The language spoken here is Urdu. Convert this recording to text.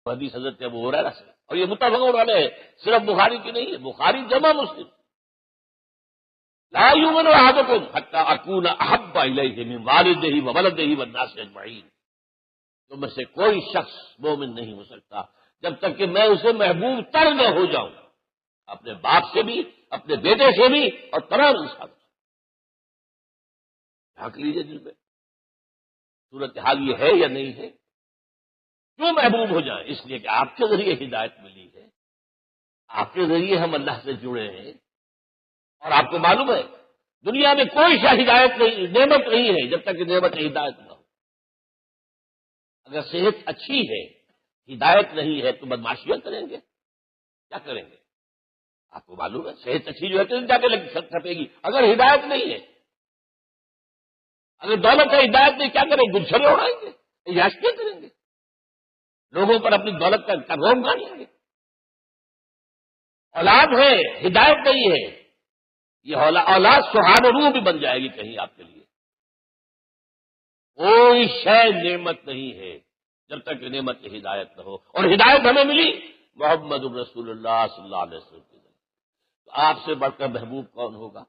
حدیث حضرت ابو ہریرہ سے، اور یہ متفق علیہ صرف بخاری کی نہیں ہے، بخاری جمع مسلم. لا یؤمن احدکم حتی اکون احب الیہ من والدہ وولدہ والناس اجمعین. تم میں سے کوئی شخص مومن نہیں ہو سکتا جب تک کہ میں اسے محبوب تر نہ ہو جاؤں، اپنے باپ سے بھی، اپنے بیٹے سے بھی، اور تمام انسانوں سے. جھانک لیجیے دل میں صورتحال یہ ہے یا نہیں ہے. کیوں محبوب ہو جائیں؟ اس لیے کہ آپ کے ذریعے ہدایت ملی ہے، آپ کے ذریعے ہم اللہ سے جڑے ہیں. اور آپ کو معلوم ہے دنیا میں کوئی شاہ ہدایت نہیں، نعمت نہیں ہے جب تک کہ نعمت ہدایت نہ ہو. اگر صحت اچھی ہے، ہدایت نہیں ہے، تو بدماشیاں کریں گے، کیا کریں گے؟ آپ کو معلوم ہے صحت اچھی جو ہے تو جا کے کھپے گی. اگر ہدایت نہیں ہے، اگر دولت ہے ہدایت نہیں، کیا کریں گے؟ گلچھرے اڑائیں گے، عیاشیاں کریں گے، لوگوں پر اپنی دولت کا روب گاڑیں گے. اولاد ہے، ہدایت نہیں ہے، یہ اولاد سہان روح بھی بن جائے گی کہیں آپ کے لیے. کوئی شے نعمت نہیں ہے جب تک کہ نعمت ہدایت نہ ہو. اور ہدایت ہمیں ملی محمد رسول اللہ صلی اللہ علیہ وسلم کی. تو آپ سے بڑھ کر محبوب کون ہوگا؟